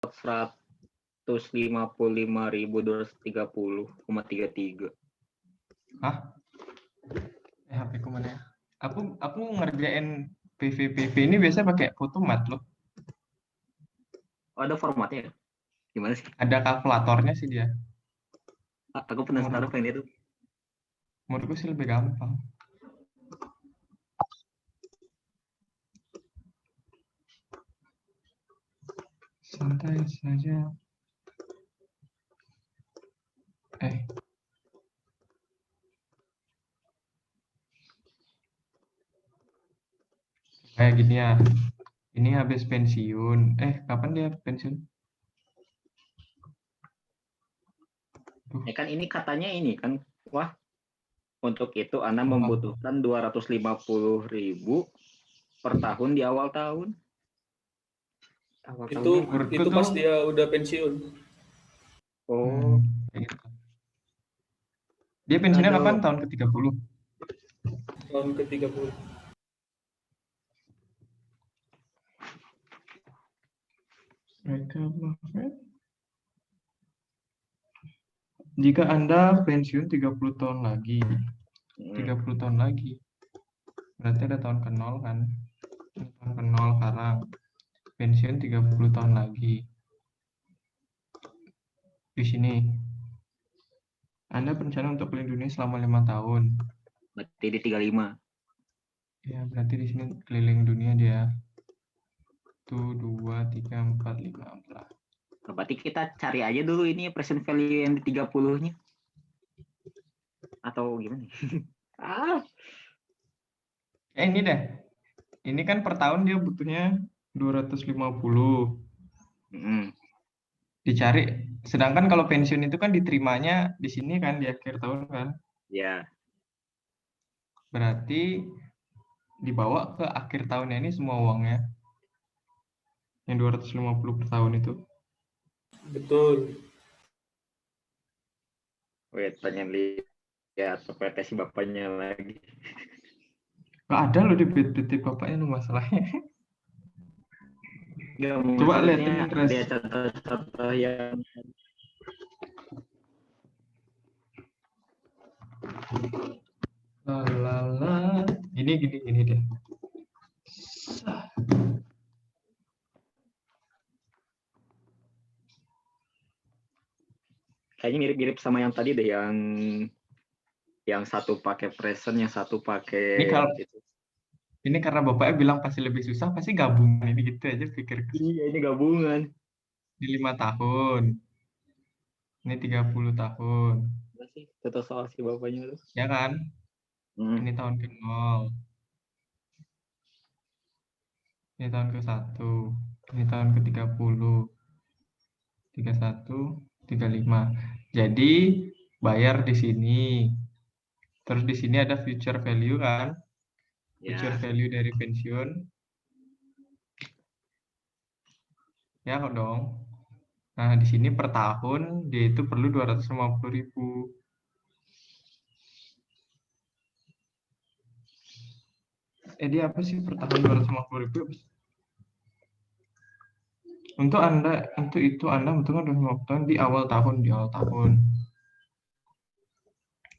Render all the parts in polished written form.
155.230,33. Hah? HP ku mana ya? Aku ngerjain PVPV ini biasa pakai Photomat loh. Oh, ada formatnya ya? Gimana sih? Ada kalkulatornya sih dia. Aku penasaran pengen itu. Menurutku sih lebih gampang. Santai saja. Kayak gini ya. Ini habis pensiun. Kapan dia pensiun? Ya kan ini katanya ini kan, wah, untuk itu Anda Oh. membutuhkan 250.000 per tahun di awal tahun. Itu pas dia udah pensiun. Oh, Kayak gitu. Dia pensiunnya Aduh. kapan? Tahun ke-30. Tahun ke-30. Jika Anda pensiun 30 tahun lagi. 30 tahun lagi. Berarti ada tahun ke-0 kan? Tahun ke-0 sekarang. Pensiun 30 tahun lagi. Di sini. Anda berencana untuk keliling dunia selama 5 tahun. Berarti di 35. Ya, berarti di sini keliling dunia dia. 1, 2, 3, 4, 5, 4. Berarti kita cari aja dulu ini present value yang di 30-nya. Atau gimana? Ini deh. Ini kan per tahun dia butuhnya 250. Dicari. Sedangkan kalau pensiun itu kan diterimanya di sini kan, di akhir tahun kan. Ya. Berarti dibawa ke akhir tahunnya ini semua uangnya. Yang 250 per tahun itu. Betul. Wait, pengen lihat PPT si bapaknya lagi. Gak ada loh di PT bapaknya lu masalahnya. Nggak, Coba maksudnya liatin res. dia contoh-contoh yang Gini deh. kayaknya mirip-mirip sama yang tadi deh, yang satu pakai present, yang satu pakai gitu. Ini karena bapaknya bilang pasti lebih susah, pasti gabungan ini gitu aja pikirku. Iya, ini gabungan. Ini 5 tahun. Ini 30 tahun. Masih contoh soal si bapaknya tuh. Ya kan? Ini tahun ke-0. Ini tahun ke-1. Ini tahun ke-30. 31, 35. Jadi bayar di sini. Terus di sini ada future value kan? Future value dari pensiun. Ya kok dong. Nah, di sini per tahun dia itu perlu 250.000. Dia apa sih per tahun 250.000? Untuk itu Anda membutuhkan 250 tahun di awal tahun.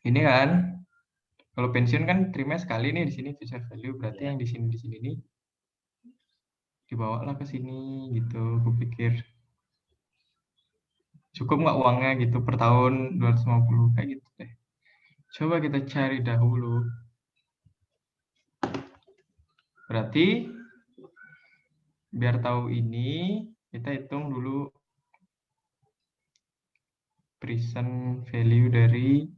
Ini kan, kalau pensiun kan terima sekali nih di sini future value, berarti yang di sini nih dibawalah ke sini gitu. Aku pikir cukup nggak uangnya gitu per tahun 250 kayak gitu deh. Coba kita cari dahulu. Berarti biar tahu ini kita hitung dulu present value dari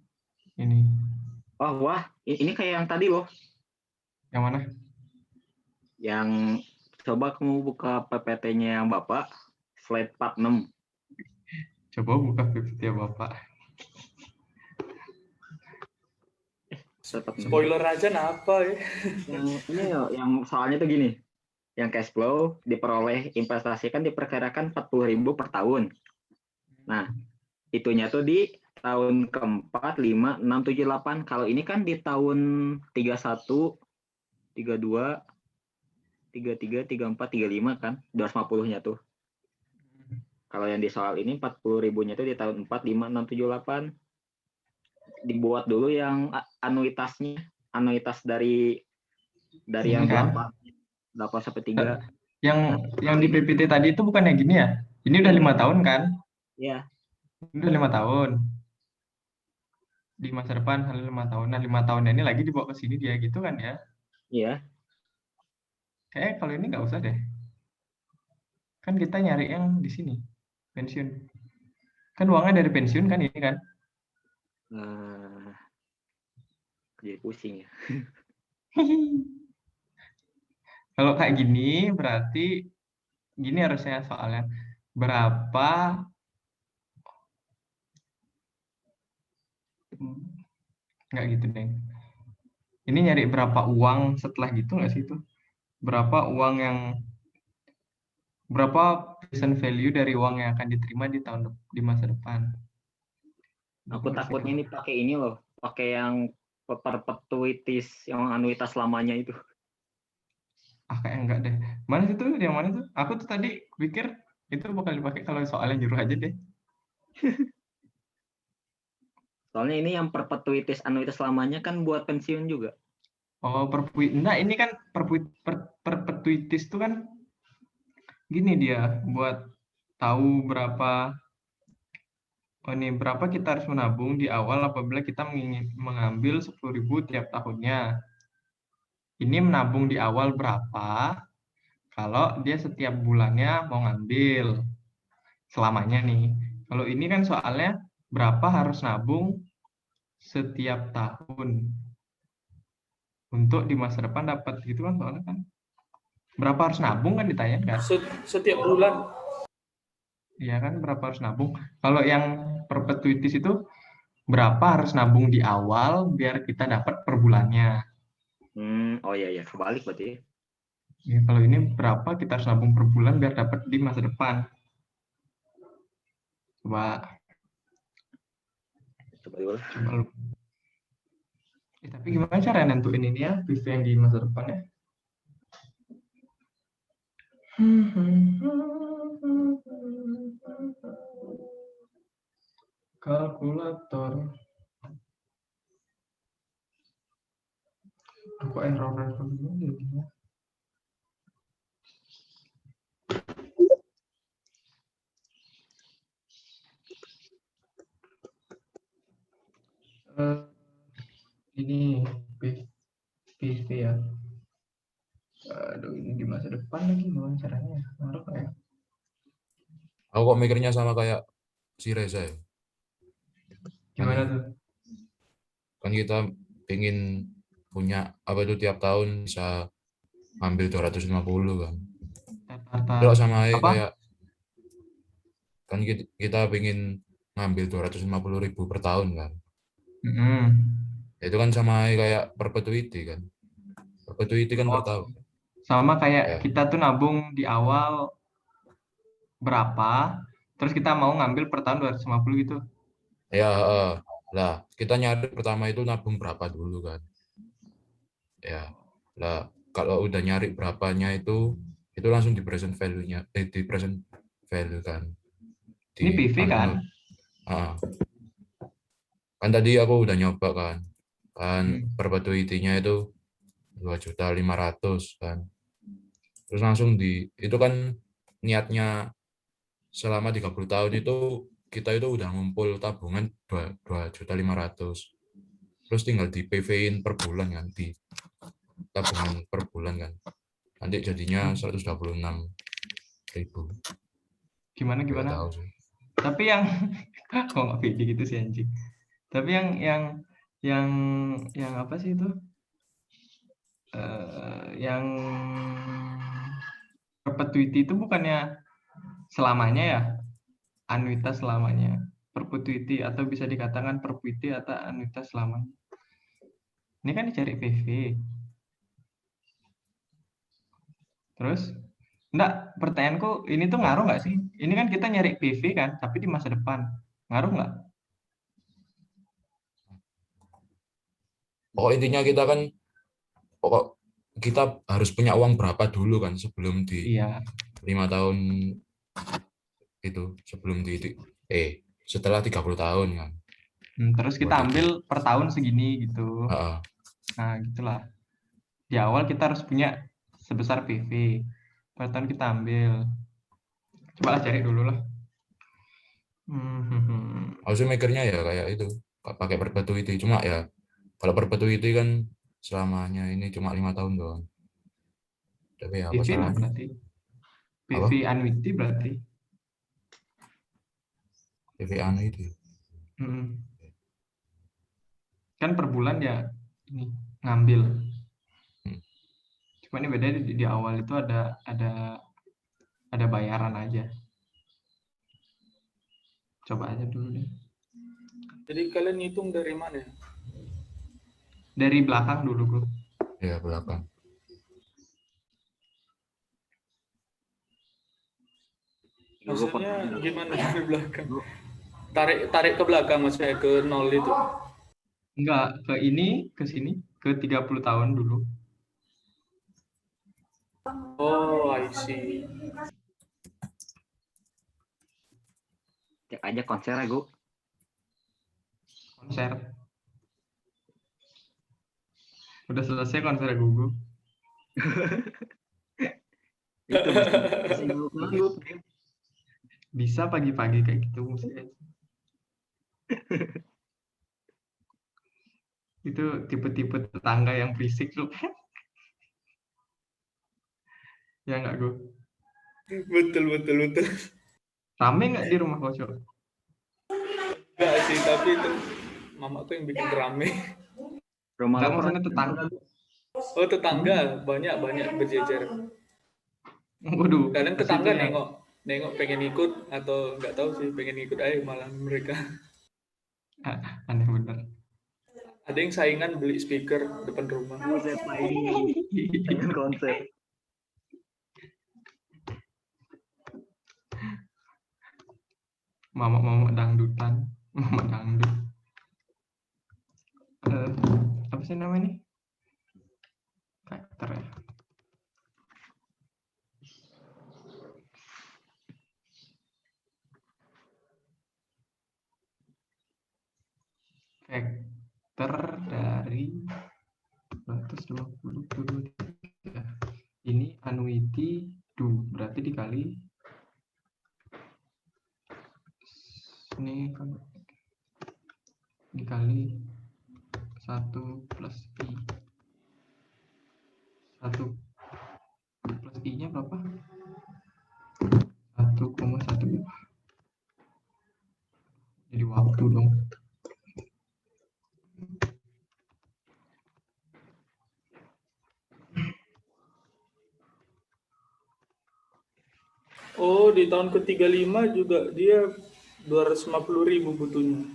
ini. Wah, ini kayak yang tadi loh. Yang mana? Yang coba kamu buka PPT-nya yang Bapak, slide 46. Coba buka PPT Bapak. Spoiler aja apa ya? Yang soalnya tuh gini. Yang cash flow diperoleh investasi kan diperkirakan 40.000 per tahun. Nah, itunya tuh di tahun keempat, 5, 6, 7, 8. Kalau ini kan di tahun 31, 32, 33, 34, 35 kan, 250-nya tuh. Kalau yang di soal ini 40.000-nya itu di tahun 4, 5, 6, 7, 8. Dibuat dulu yang anuitasnya, anuitas dari Ini yang kan 8 sampai 3. yang di PPT tadi itu bukan yang gini ya? Ini udah 5 tahun kan? Iya, Ini udah 5 tahun. Di masa depan hal 5 tahun. Nah 5 tahun ini lagi dibawa ke sini dia gitu kan ya? iya. Kayak kalau ini nggak usah deh. Kan kita nyari yang di sini pensiun. Kan uangnya dari pensiun kan ini kan? Nah, jadi pusing ya. Kalau kayak gini berarti gini harusnya soalnya berapa nggak gitu deh. Ini nyari berapa uang setelah gitu nggak sih itu? Berapa uang yang berapa present value dari uang yang akan diterima di masa depan? Aku takutnya ini pakai ini loh, pakai yang perpetuitis, yang anuitas lamanya itu. Kayak enggak deh. Mana sih tuh? Yang mana tuh? Aku tuh tadi pikir itu bakal dipakai kalau soalnya nyuruh aja deh. Soalnya ini yang perpetuitis anuitas lamanya kan buat pensiun juga. Oh, nah ini kan perpetuitis tuh kan gini dia buat tahu berapa berapa kita harus menabung di awal apabila kita mengambil 10.000 tiap tahunnya. Ini menabung di awal berapa kalau dia setiap bulannya mau ngambil selamanya nih. Kalau ini kan soalnya berapa harus nabung setiap tahun untuk di masa depan dapat gitu kan soalnya kan. Berapa harus nabung kan ditanya kan? Setiap bulan. Iya kan berapa harus nabung. Kalau yang perpetuitis itu berapa harus nabung di awal biar kita dapat per bulannya. Oh iya, kebalik berarti. Ya, kalau ini berapa kita harus nabung per bulan biar dapat di masa depan. Coba dulu. Tapi gimana cara nentuin ini ya PV yang di masa depan ya? Kalkulator. Aku error dulu. Ini PV ya. Aduh, ini di masa depan lagi gimana caranya? Ngaruh ya? Aku kok mikirnya sama kayak si Reza ya. Gimana tuh? Kan kita pengen punya apa itu tiap tahun bisa ambil 250 kan. Kalau sama Apa? kayak kan kita pengen ngambil 250.000 per tahun kan. Itu kan sama kayak perpetuity kan. Perpetuity kan per tahun. Sama kayak Ya. kita tuh nabung di awal berapa, terus kita mau ngambil per tahun 250 gitu. Ya, lah kita nyari pertama itu nabung berapa dulu kan. Ya. Lah kalau udah nyari berapanya itu langsung di present value-nya di present value kan. Ini PV kan? Kan tadi aku udah nyoba kan perpetuity-nya itu 2.500.000 kan. Terus langsung itu kan niatnya selama 30 tahun itu kita itu udah ngumpul tabungan 2.500.000. Terus tinggal di PV-in per bulan kan, di tabungan per bulan kan. Nanti jadinya 126.000. Gimana? Tahu sih. Tapi yang kok nggak pede gitu sih anjing. Tapi yang apa sih itu? Yang perpetuity itu bukannya selamanya ya? Anuitas selamanya. Perpetuity atau bisa dikatakan perpetuity atau anuitas selamanya. Ini kan dicari PV. Terus enggak, pertanyaanku ini tuh ngaruh nggak sih? Ini kan kita nyari PV kan, tapi di masa depan. Ngaruh nggak? Pokok intinya kita harus punya uang berapa dulu kan sebelum di Iya. 5 tahun itu sebelum setelah 30 tahun kan. Terus kita Buat itu. ambil per tahun segini gitu. Heeh. Nah, gitulah. Di awal kita harus punya sebesar PV. Per tahun kita ambil. Coba lah cari dulu lah. Harusnya mikirnya ya kayak itu, pakai perpetuity. Cuma ya kalau perpetuity kan selamanya ini cuma 5 tahun doang. Tapi ya apa PV lah salahnya? berarti. Apa? PV annuity berarti. PV annuity. Kan per bulan ya ini ngambil. Hmm. Cuma ini beda di awal itu ada bayaran aja. Coba aja dulu deh. Jadi kalian ngitung dari mana ya? Dari belakang dulu, bro. Ya belakang. Maksudnya gimana dari belakang? Tarik ke belakang maksudnya ke 0 itu. Enggak, ke sini, ke 30 tahun dulu. Oh, I see. Cek aja konser aku. Konser. Udah selesai konser Gugu. Itu masih ngangguk. Bisa pagi-pagi kayak gitu musiknya. Itu tipe-tipe tetangga yang berisik lu. Ya enggak, Gu? Betul. Rame nggak di rumah Koco? Enggak sih, tapi itu mamaku yang bikin rame. Rumah Enggak, lu maksudnya tetangga. Oh, tetangga banyak berjejer. Waduh, Kadang pasti tetangga itu yang- nengok pengen ikut atau nggak tahu sih pengen ikut aja malah mereka. aneh bener. Ada yang saingan beli speaker depan rumah. Buset dengan konser. Mama dangdutan, mama dangdut. Apa sih namanya nih? Karakter ya. Vektor dari 120 ke 23. Ini annuity berarti dikali ini kan dikali 1 plus I. 1 plus I nya berapa? 1,1. Jadi waktu dong. Oh, di tahun ke-35 juga dia 250.000 butuhnya.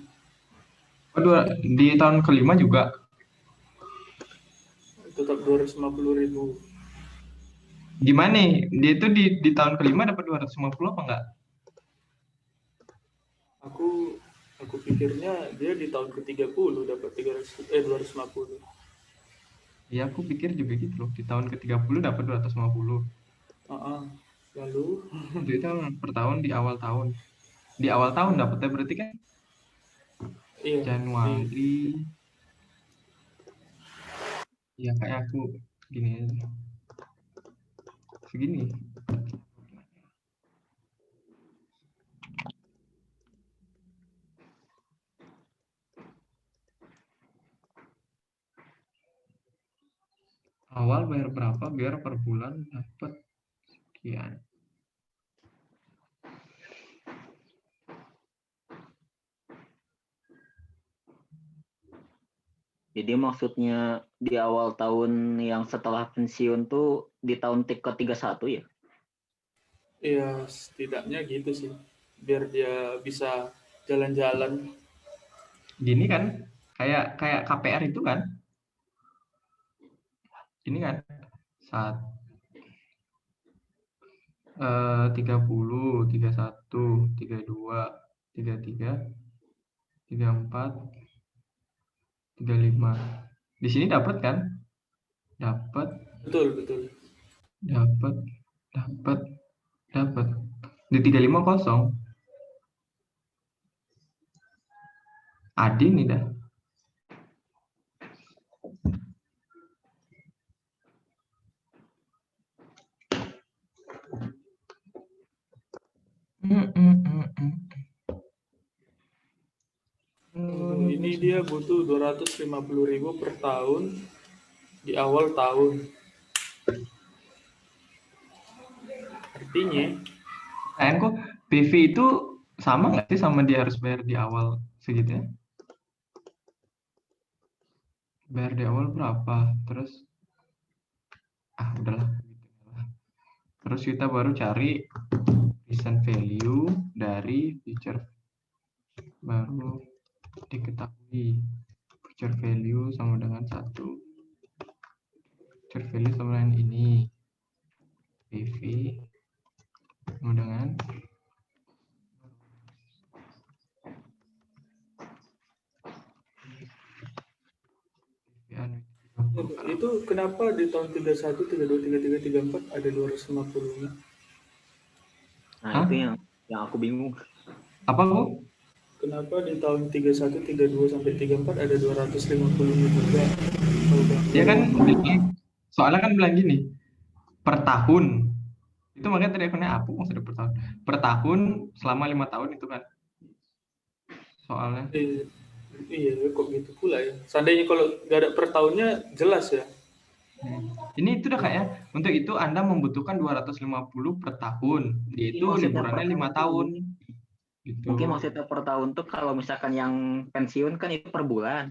Di tahun kelima juga. Tetap 250.000. Gimana nih? Dia itu di tahun kelima dapat 250 apa enggak? Aku pikirnya dia di tahun ke-30 dapat 250. Ya aku pikir juga gitu loh. Di tahun ke-30 dapat 250. Lalu Itu per tahun di awal tahun. Di awal tahun dapatnya berarti kan iya, Januari. Ya kayak aku gini aja. Segini. Awal bayar berapa biar per bulan dapat sekian. Jadi maksudnya di awal tahun yang setelah pensiun tuh di tahun ke-31 ya? iya setidaknya gitu sih. Biar dia bisa jalan-jalan. Gini kan kayak KPR itu kan. Ini kan 30, 31, 32, 33, 34, 35. Di sini dapat kan? Dapat. Betul. Di 35 kosong. Adi nih dah. Ini dia butuh 250.000 per tahun di awal tahun. Artinya Kayaknya kok PV itu sama nggak sih sama dia harus bayar di awal segitu ya? Bayar di awal berapa? Terus udahlah. Terus kita baru cari present value dari future, baru diketahui future value sama dengan 1, future value sama dengan ini, PV sama dengan itu kenapa di tahun 31, 32, 33, 34 ada 250-nya? Nah, Hah? itu yang aku bingung. apa kok? Kenapa di tahun 31, 32 sampai 34 ada 250-nya juga? Dia kan bilang, soalnya kan bilang gini, per tahun. Itu makanya tadi aku nanya apa maksudnya per tahun? Per tahun selama 5 tahun itu kan. Soalnya. Iya, kok gitu pula ya. Seandainya kalau nggak ada per tahunnya jelas ya. Ini itu udah kayak untuk itu Anda membutuhkan 250 per tahun, yaitu Maksudnya liburannya per 5 tahun. Gitu. Mungkin maksudnya per tahun tuh kalau misalkan yang pensiun kan itu per bulan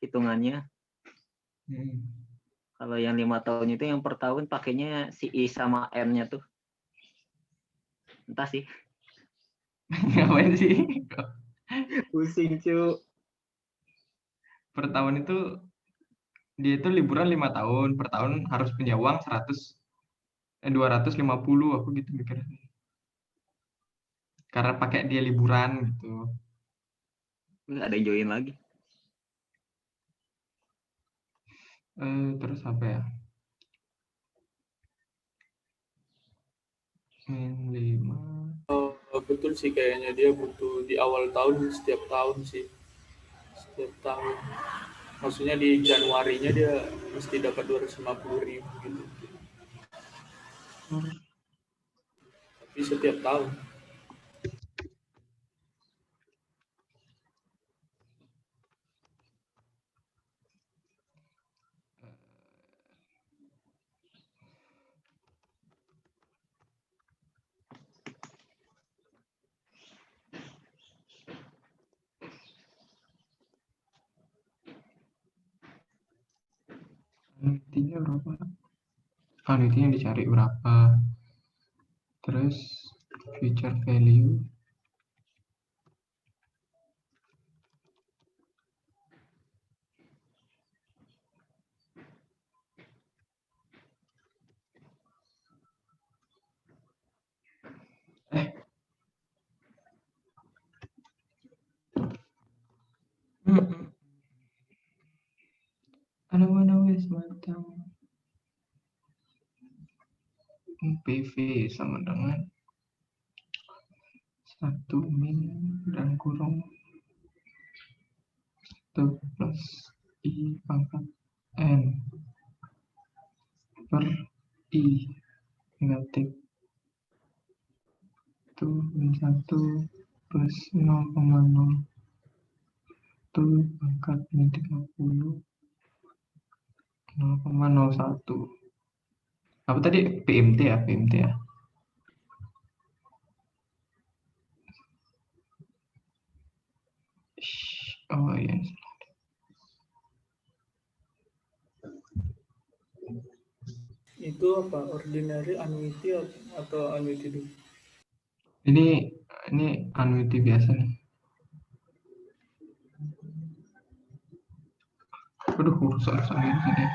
hitungannya. Kalau yang 5 tahun itu yang per tahun pakainya si I sama N-nya tuh. Entah sih. Ngapain sih? Pusing cu. Per tahun itu dia itu liburan 5 tahun, per tahun harus punya uang 250, aku gitu mikir. Karena pakai dia liburan gitu. Nggak ada yang join lagi. Terus apa ya? Min 5. Betul sih kayaknya dia butuh di awal tahun setiap tahun sih. Setiap tahun. Maksudnya di Januarinya dia mesti dapat 250.000 gitu. Tapi setiap tahun. Anuitinya berapa? Anuiti yang dicari berapa? Terus future value. Mana wes macam PV sama dengan 1 min dan kurung 1 plus I pangkat N per I negatif 1 min 1 plus 0,01 pangkat min 30 0,01. Apa tadi? PMT ya? PMT ya? Oh iya. Itu apa? Ordinary annuity atau annuity dulu? Ini annuity biasa nih. Aduh, rusak ini.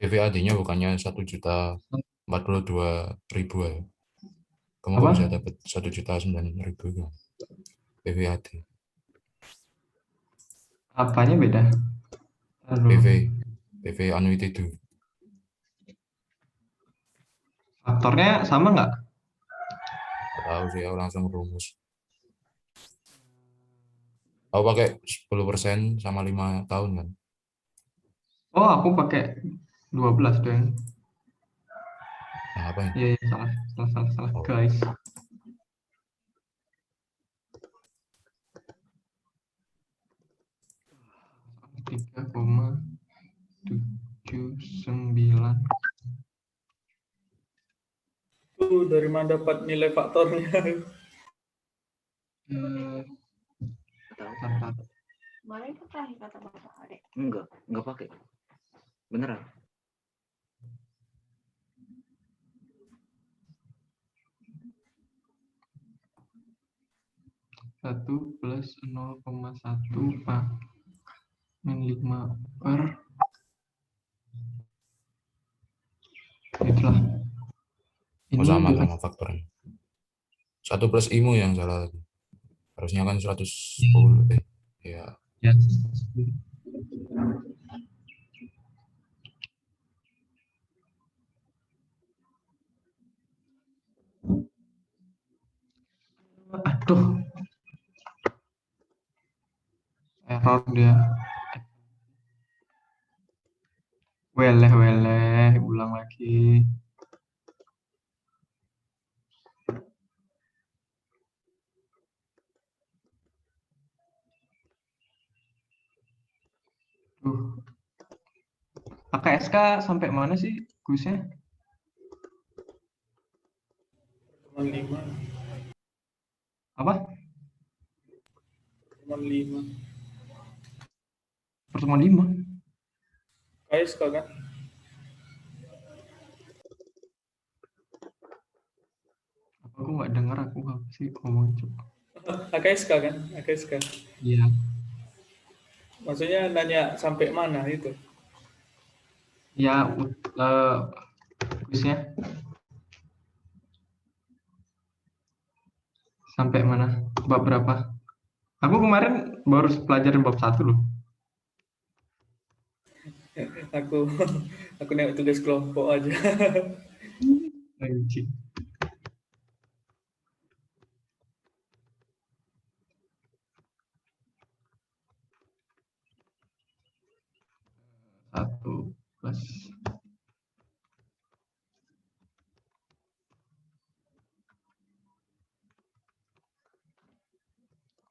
PVAD-nya bukannya 1.042.000 ya. Kamu Apa? kok bisa dapat 1.009.000 kan? PVAD. Apanya beda? Aduh, PV annuity due. faktornya sama nggak? Nggak tahu sih, aku langsung rumus. Aku pakai 10% sama 5 tahun kan. Oh, aku pakai 12 dong. Nah, apa ya? Iya, iya, salah, Oh. guys. Tiga koma 79. Tuh dari mana dapat nilai faktornya? Bentar. Kemarin kan terakhir kata Bapak Adek. Enggak pakai. Beneran. Satu plus 0,1 min 5 per itulah. Oh, Ini sama dikasih faktornya. 1 plus IMU yang salah. Harusnya kan 110. Ya. ya. Aduh, error dia. Weleh, ulang lagi. Pakai SK sampai mana sih kuisnya? Pertemuan 5. Apa? Pertemuan 5. Pertemuan 5. KSK kan? Aku nggak dengar, aku apa sih ngomong coba. AKSK kan? AKSK. Iya. Maksudnya nanya sampai mana itu? Ya, kuisnya sampai mana? Bab berapa? Aku kemarin baru pelajarin bab 1 loh. Aku nengok tugas kelompok aja. Anjing. Satu plus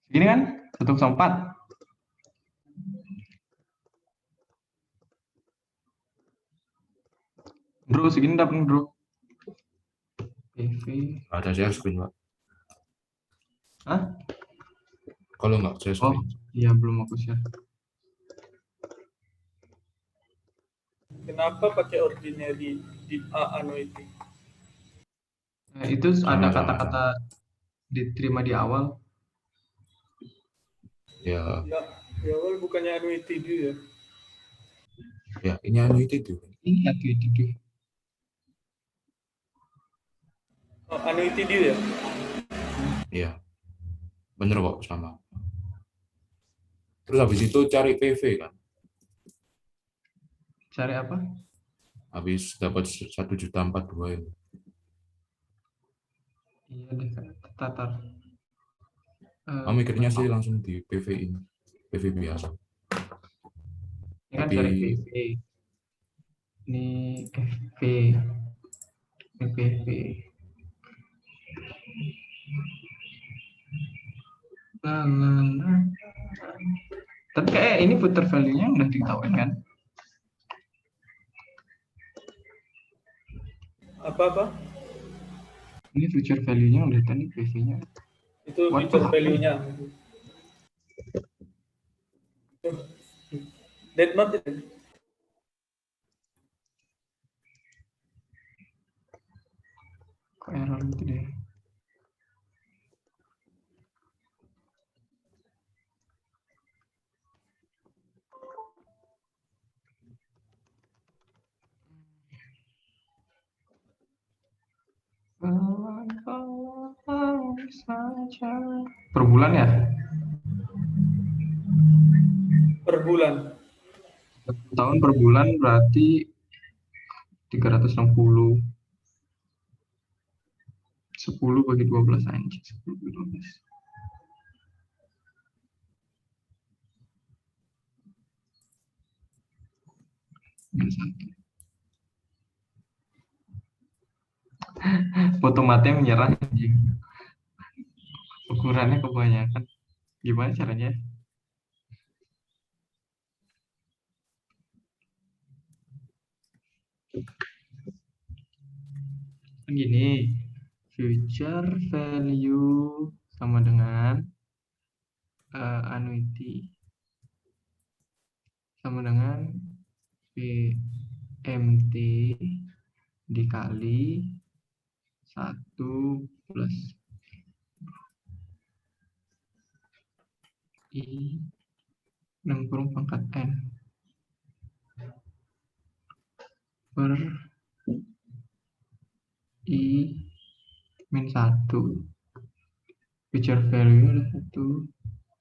segini kan 1,4. Bro, segini dapat nih, bro. PV. Ada share screen, Pak. Hah? Kalau nggak share Oh, screen. iya belum aku share. Kenapa pakai ordinary di annuity? Itu ada Sama-sama. kata-kata diterima di awal. Ya, Ya, di awal bukannya annuity dulu ya? ya ini annuity due. Ini itu. Oh, annuity dulu ya? Iya. Bener kok, sama. Terus habis itu cari PV kan. Cari apa? Habis dapat 1.042 itu. Iya deh, tatar. Kamu mikirnya sih langsung di PV ini. PV biasa. Ini kan Tapi cari PV. Ini FV. Ini PV. Tapi kayak ini future value-nya udah diketahuin kan? Apa-apa? Ini future value-nya udah tadi PV-nya. Itu What future the- value-nya. Dead note itu. Kok error gitu deh. Per bulan ya? per bulan. 10 tahun per bulan berarti 360. 10 bagi 12 anjing. 10 bagi 12. Minus 1. Foto matanya menyerah anjing. Ukurannya kebanyakan. Gimana caranya? Gini, future value sama dengan annuity sama dengan PMT dikali 1 plus I dengan kurung pangkat N per I min 1. Future value adalah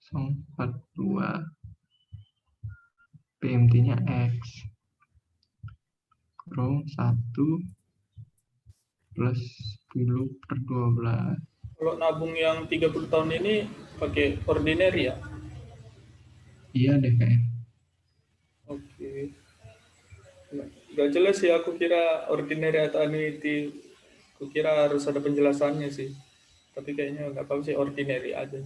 1,42. PMT-nya X. Kurung 1 plus 10 per 12. Kalau nabung yang 30 tahun ini pakai ordinary ya? Iya deh kayaknya. Oke. Gak jelas sih, aku kira ordinary atau annuity. Aku kira harus ada penjelasannya sih. Tapi kayaknya nggak apa-apa sih, ordinary aja.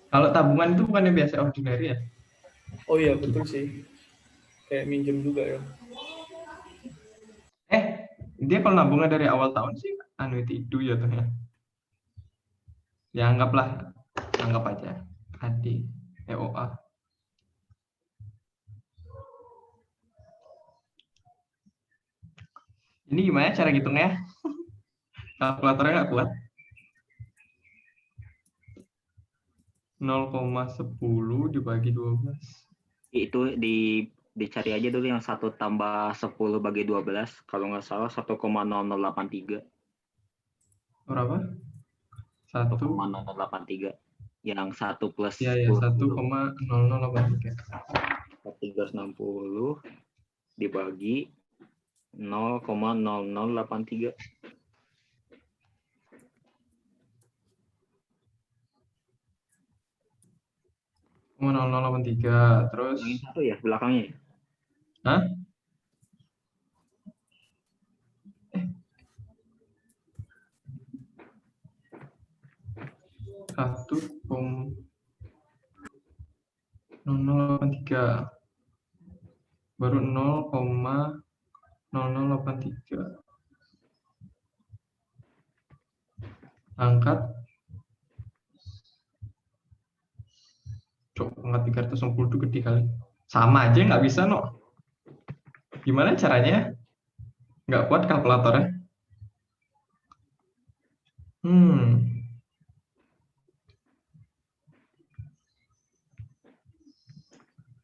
Kalau tabungan itu bukannya biasa ordinary ya? Oh iya, betul sih. Kayak minjem juga ya. Dia kalau nabungnya dari awal tahun sih annuity itu ya tuh ya. Ya anggap aja AD EOA. Ini gimana cara ngitungnya? Kalkulatornya nggak kuat. 0,10 dibagi 12. Itu dicari aja dulu yang 1 tambah 10 bagi 12. Kalau nggak salah 1,0083. Berapa? 1. 1,0083. Yang 1 plus Ya 1,0083. 360 dibagi 0,0083. 0,0083 terus Yang satu ya belakangnya. Hah? 1,0083 baru 0,0083 angkat angkat 360 itu gede kali, sama aja nggak bisa no. Gimana caranya? Nggak kuat kalkulatornya.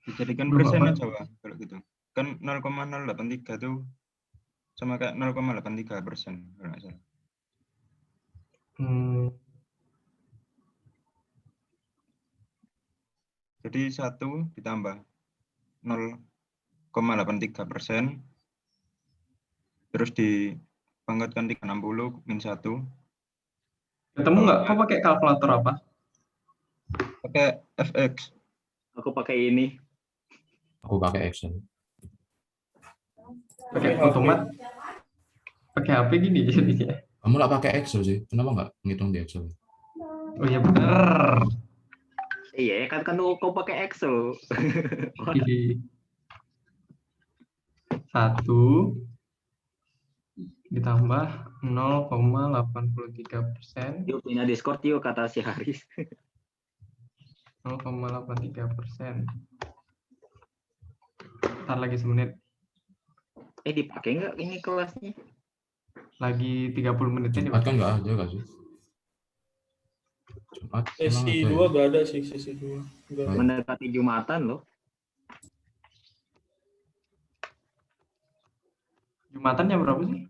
Dijadikan persen aja Pak, kalau gitu. Kan 0,083 itu sama kayak 0,83% kalau nggak salah. Jadi 1 ditambah 0,83%, terus dipangkatkan 360 min 1. Ketemu nggak? Kok pakai kalkulator apa? Pakai FX. Aku pakai ini. Aku pakai Excel. Pakai otomat. Pakai HP gini jadinya. Kamu lah pakai Excel sih. Kenapa nggak ngitung di Excel? Oh iya bener. Iya kan kau pakai Excel. 1 ditambah 0,83%. Yuk punya Discord yuk kata si Haris. 0,83%. Ntar lagi semenit. Dipakai nggak ini kelasnya? Lagi 30 menitnya. Jumat kan nggak ada nggak sih? Jumat Sesi 2 nggak ada sih, sesi 2. Mendekati Jumatan loh. Jumatan jam berapa sih?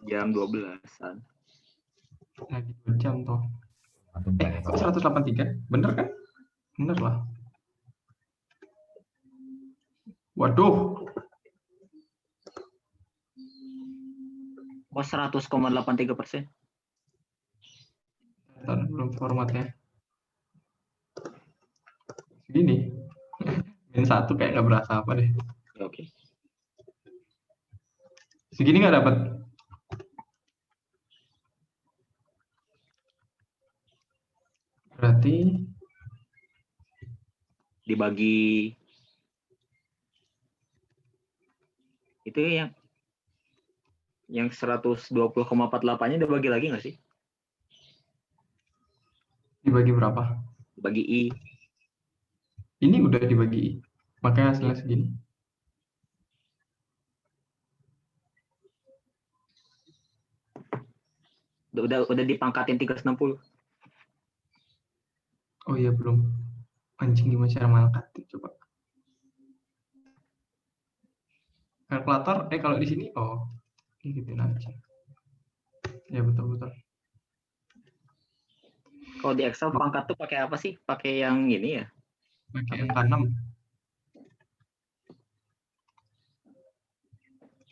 Jam 12-an. Lagi 2 jam toh. Kok 183? Bener kan? Bener lah. Waduh, Oh, 100,83%. bentar, belum formatnya. Segini. Min 1 kayak nggak berasa apa deh. Oke. Segini nggak dapat. Berarti Dibagi itu yang 120,48-nya dibagi lagi nggak sih? dibagi berapa? Bagi I. Ini udah dibagi. Makanya hasilnya segini. Udah dipangkatin 360. Oh iya belum. Anjing gimana cara mengangkat? Coba. Kalkulator, kalau di sini, oh, gituin aja. Ya betul-betul. Kalau di Excel pangkat tuh pakai apa sih? Pakai yang ini ya? Pakai angka 6.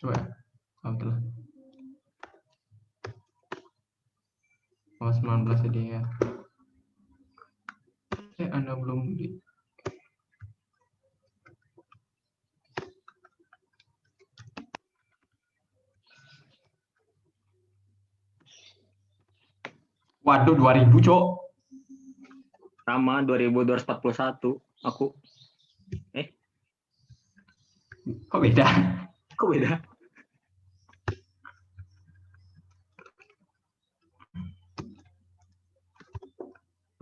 Coba ya. Alhamdulillah. Oh, 19 jadi ya. Anda belum di... Waduh, 2000, Cok. Sama 2241 aku. Kok beda? Kok beda?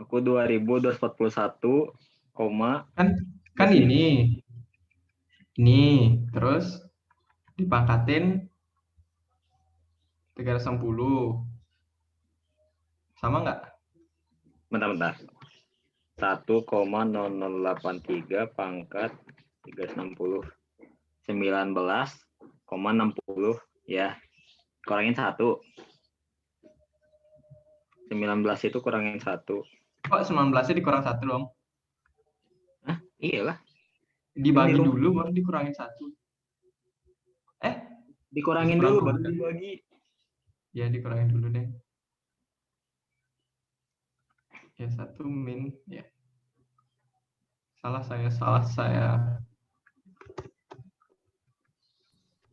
Aku 2241, Kan ini. Ini, terus dipangkatin 360. Sama nggak? bentar. 1,0083 pangkat 360. 19,60 ya. Kurangin 1. 19 itu kurangin 1. Kok 19-nya dikurang 1 dong? Hah? Iyalah. Dibagi Ini, dulu baru dikurangin 1. Dikurangin kurang dulu baru kan? dibagi. Ya, dikurangin dulu deh. Ya, 1 min. Ya. Salah saya.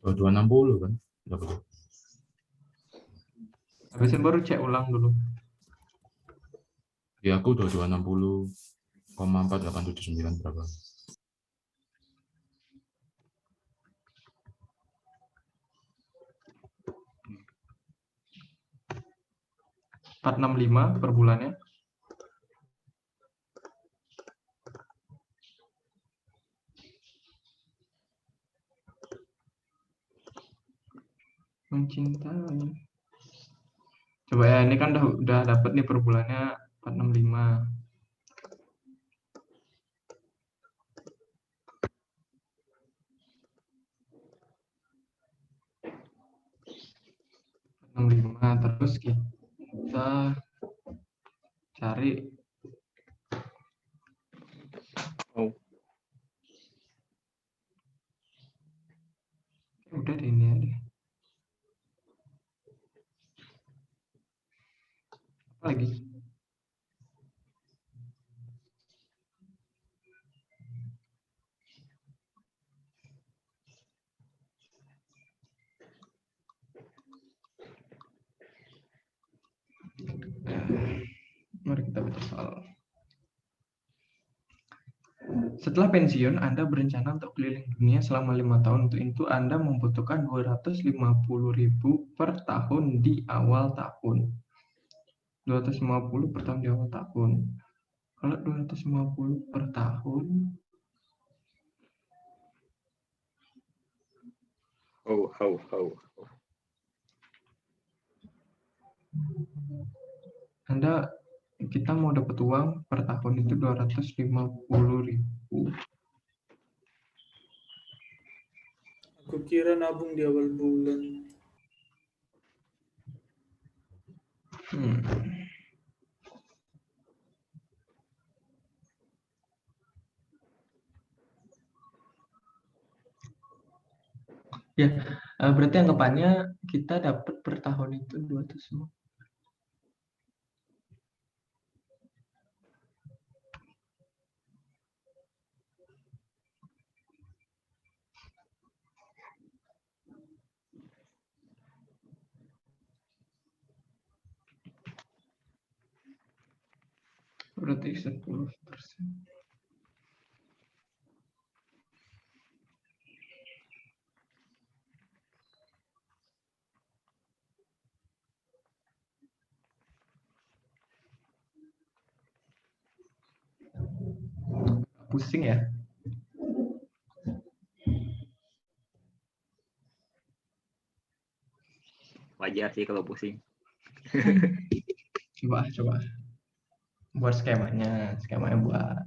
2260 kan? Dapat. Habis itu baru cek ulang dulu. Ya aku 2260,4879 berapa? $465 per bulannya. Mencintai. Coba ya, ini kan udah dapat nih per bulannya 465. Terus kita cari udah deh, ini aja. Apa lagi? Mari kita baca soal. Setelah pensiun, Anda berencana untuk keliling dunia selama 5 tahun. Untuk itu, Anda membutuhkan 250.000 per tahun di awal tahun. 250 per tahun di awal tahun. Kalau 250 per tahun, kita mau dapat uang per tahun itu 250.000. Aku kira nabung di awal bulan. Ya, berarti anggapannya kita dapat per tahun itu 200 semua. Berarti 10%. Pusing ya. Wajar sih kalau pusing. Coba. Buat skemanya buat.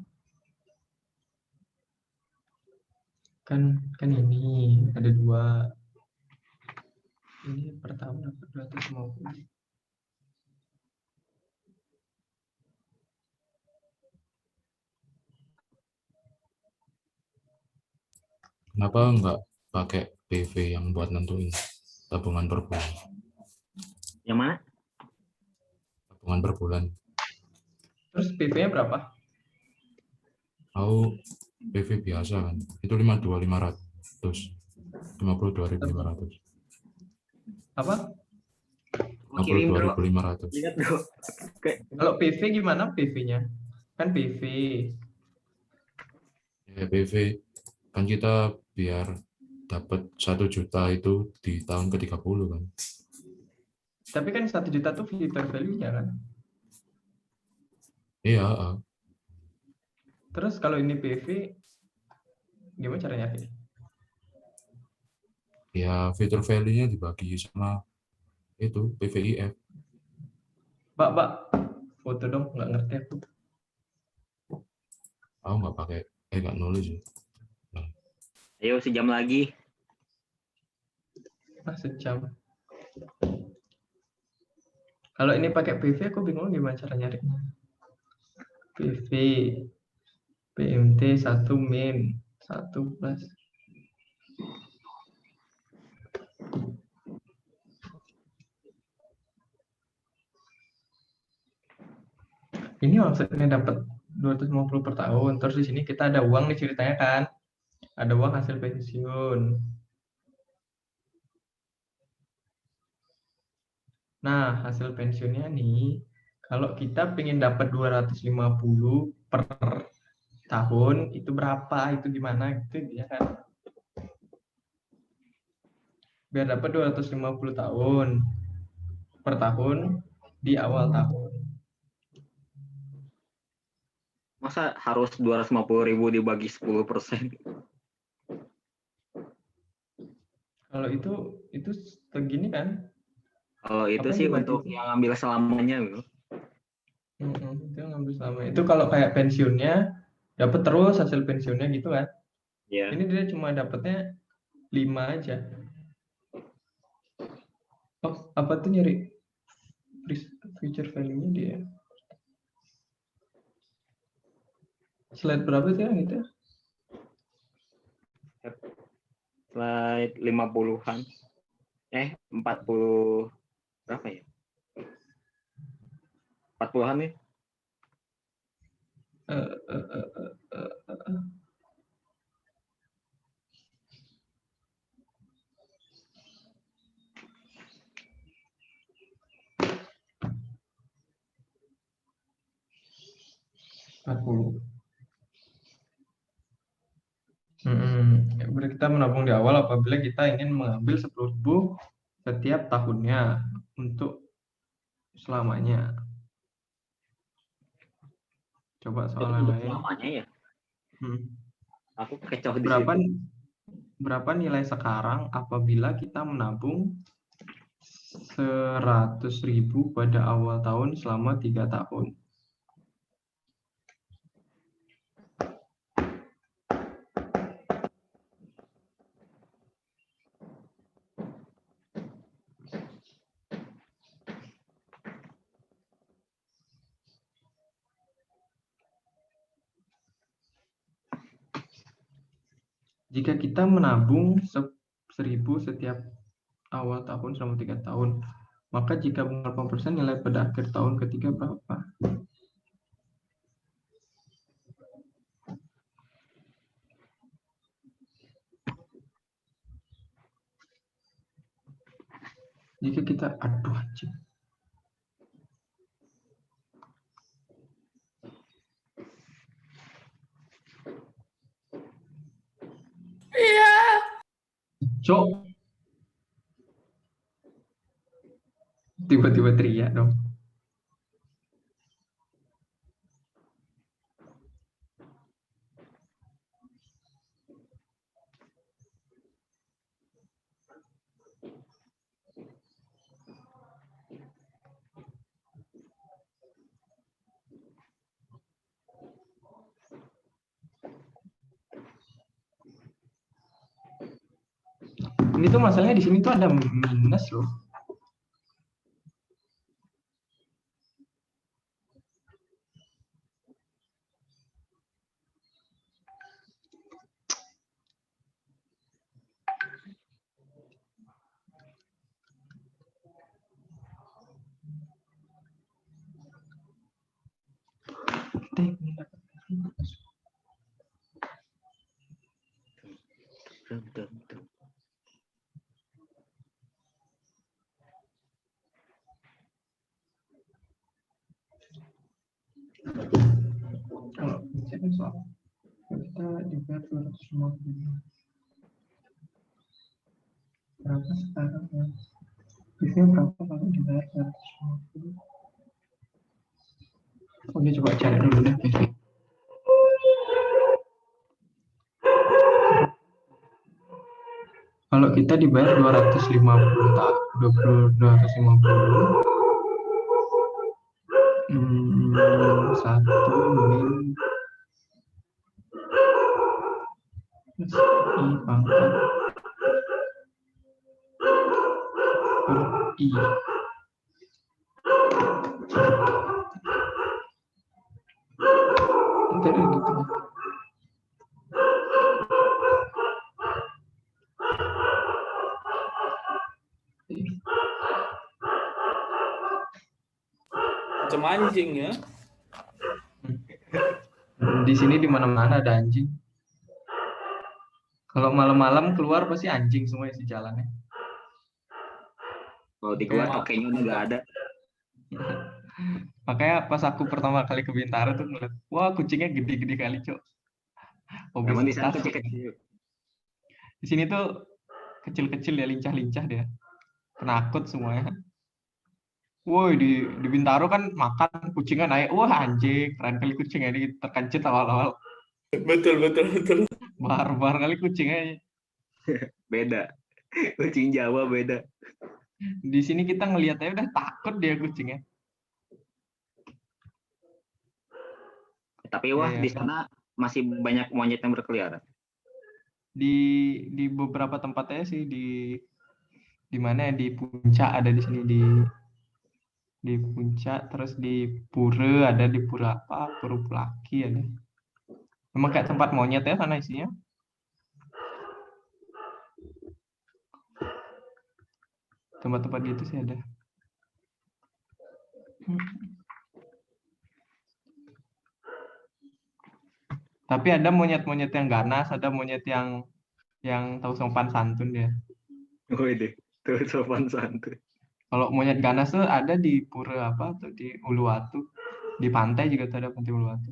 Kan ini ada 2. Ini per tahun dapat 250. Kenapa nggak pakai PV yang buat nentuin tabungan per bulan? Yang mana? Tabungan per bulan. Terus PV-nya berapa? Aku PV biasa kan, itu 52.500. 52.500. Apa? Kirim bro. 52.500. Ingat bro. Kalau PV gimana PV-nya? Kan PV. Ya, PV kan kita biar dapat 1 juta itu di tahun ke-30 kan. Tapi kan 1 juta tuh future value-nya kan. Iya, Terus kalau ini PV, gimana caranya? ya future value-nya dibagi sama itu PVIF. Mbak, foto dong, nggak ngerti aku. Aku nggak pakai, nggak nulis ya. Ayo sejam lagi. Sejam. Kalau ini pakai PV, aku bingung gimana cara nyarinya. PV, PMT 1 min 1 plus. Ini maksudnya dapat 250 per tahun. Terus di sini kita ada uang nih ceritanya kan. Ada uang hasil pensiun. Nah, hasil pensiunnya nih, kalau kita pengen dapat 250 per tahun, itu berapa? Itu gimana? Gitu ya kan. Biar dapat 250 tahun per tahun di awal tahun. Masa harus 250.000 dibagi 10%? Kalau itu segini kan? Kalau itu Apa sih yang untuk dibagi? yang ambil selamanya bro. Itu ngambil selama itu kalau kayak pensiunnya dapat terus hasil pensiunnya gitu kan. Iya. Ini dia cuma dapatnya 5 aja. Oh, apa tuh nyari future value-nya dia? Slide berapa sih yang itu? Slide 50-an. 40 berapa ya? 40-an nih. Berarti kita menabung di awal apabila kita ingin mengambil 10.000 setiap tahunnya untuk selamanya. Coba Itu soal untuk lain. selamanya ya. Aku kecoh di Berapa situ. berapa nilai sekarang apabila kita menabung 100.000 pada awal tahun selama 3 tahun? Jika kita menabung 1.000 setiap awal tahun selama 3 tahun. Maka jika bunga 8%, nilai pada akhir tahun ketiga berapa? Jika kita, aduh anjing. Iya. Cok. Tiba-tiba teriak dong. Ini tuh masalahnya di sini tuh ada minus loh. Kalau misalnya soal kita dibayar 250. Berapa sekarang ya? Biasanya berapa kalau dibayar 250? Oke, coba cari dulu deh. Kalau kita dibayar 250 tak 250 satu min plus I pangkat per I. Jadi gitu. Macam anjing ya. Di sini di mana-mana ada anjing. Kalau malam-malam keluar pasti anjing semua isi jalannya. Kalau di gua tokenya udah nggak ada. Makanya pas aku pertama kali ke Bintaro tuh ngeliat, wah kucingnya gede-gede kali, Cok. Emang di sana Obesitas. kecil-kecil. Di sini tuh kecil-kecil ya, lincah-lincah dia. Penakut semuanya. Woi, di Bintaro kan makan kucingnya naik. Wah anjing, keren kali kucingnya ini terkencit awal-awal. Betul. Barbar kali kucingnya. Beda. Kucing Jawa beda. Di sini kita ngelihatnya udah takut dia kucingnya. Tapi wah Iya, di kan? sana masih banyak monyet yang berkeliaran. Di beberapa tempatnya sih di mana ya, di puncak ada di sini di puncak, terus di Pura ada, di Pura apa, Pura Pelaki ada. Memang kayak tempat monyet ya sana isinya. Tempat-tempat gitu sih ada. Tapi ada monyet-monyet yang ganas, ada monyet yang tahu sopan santun dia. Woi deh, tuh sopan santun. Kalau monyet ganas tuh ada di Pura apa tuh, di Uluwatu. Di pantai juga tuh ada pantai Uluwatu.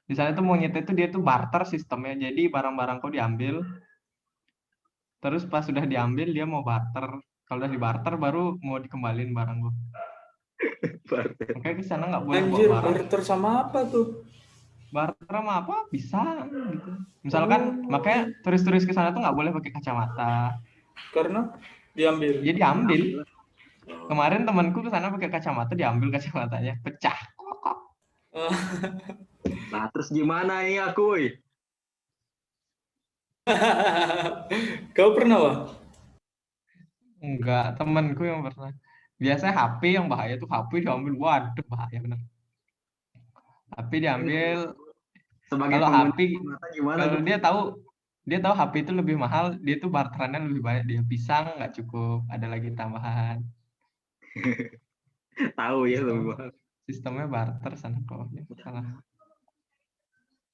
Di sana tuh monyetnya tuh dia tuh barter sistemnya. Jadi barang-barang kau diambil, terus pas sudah diambil dia mau barter. Kalau udah dibarter baru mau dikembalin barang gua. Barter. Makanya ke sana nggak boleh bawa Anjir, barang. barter sama apa tuh? Barter sama apa bisa gitu. Misalkan makanya turis-turis ke sana tuh nggak boleh pakai kacamata. Karena diambil. Dia diambil. Kemarin temanku ke sana pakai kacamata, diambil kacamatanya, pecah. Nah, terus gimana ini aku, woi? Kau pernah, Wah? Enggak, temanku yang pernah. Biasanya HP yang bahaya tuh, HP diambil, waduh bahaya bener. HP diambil. Sebagai Kalau pengguna HP, mata gimana kalau tuh? dia tahu Dia tahu HP itu lebih mahal, dia tuh barterannya lebih banyak. Dia pisang nggak cukup, ada lagi tambahan. Tahu ya Sistem. lebih mahal. Sistemnya barter sana kok. Ya, salah.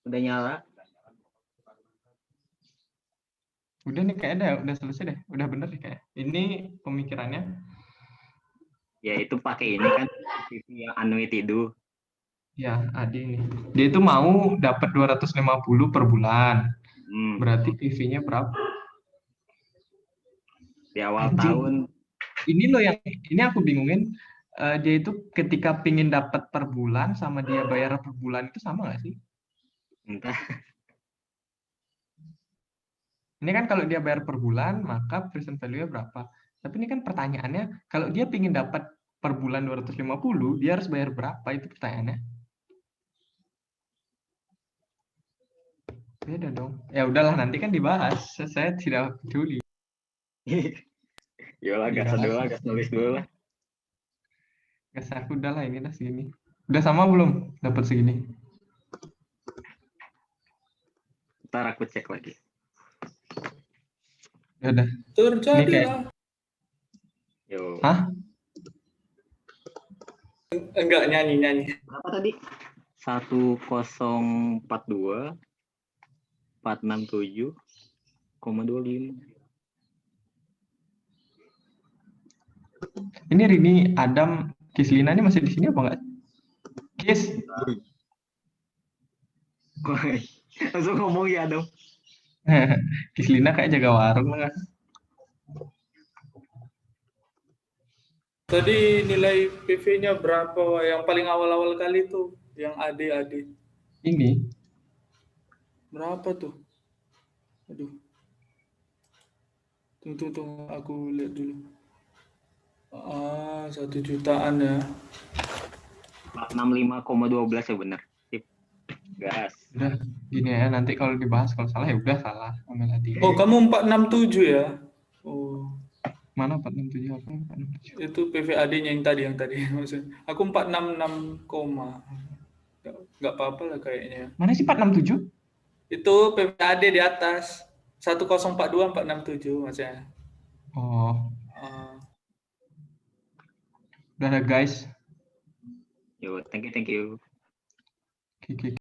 Udah nyala. Udah nih kayaknya udah selesai deh. Udah bener nih kayak. Ini pemikirannya. Ya itu pakai ini kan PV yang annuity itu. Ya, Adi nih. Dia itu mau dapat 250 per bulan. Hmm. Berarti PV-nya berapa? Di awal Anjing. tahun Ini loh yang ini aku bingungin. Dia itu ketika pingin dapat per bulan sama dia bayar per bulan itu sama nggak sih? entah. Ini kan kalau dia bayar per bulan, maka present value-nya berapa? Tapi ini kan pertanyaannya, kalau dia pingin dapat per bulan 250, dia harus bayar berapa? Itu pertanyaannya. Beda dong. Ya udahlah, nanti kan dibahas. Saya tidak peduli. Yolah, gas dulu lah, gas nulis dulu lah. Gas aku udahlah, ini dah segini. Udah sama belum? Dapat segini. Ntar aku cek lagi. Ya udah. Terjadi Ini kayak- lah. Yo. Hah? Enggak nyanyi. Berapa tadi? 1042 467,25. Ini Rini, Adam, Kislina ini masih di sini apa enggak? Kis, Langsung ngomong ya dong. Kislina kayak jaga warung lah. Tadi nilai PV-nya berapa? Wak? Yang paling awal-awal kali tuh, yang AD. Ini, Berapa tuh? Aduh. Tunggu, aku lihat dulu. 1 jutaan ya. 465,12 ya benar. Sip. Gas. udah gini ya, nanti kalau dibahas kalau salah ya udah salah. Ambil hati. Oh, kamu 467 ya? Oh, Mana 467 apa? 467. itu PVAD-nya yang tadi maksudnya. Aku 466, nggak apa-apa lah kayaknya. Mana sih 467? Itu PVAD di atas 1042 467 maksudnya. Oh, Ah. udah ada guys. Yo, thank you. Oke.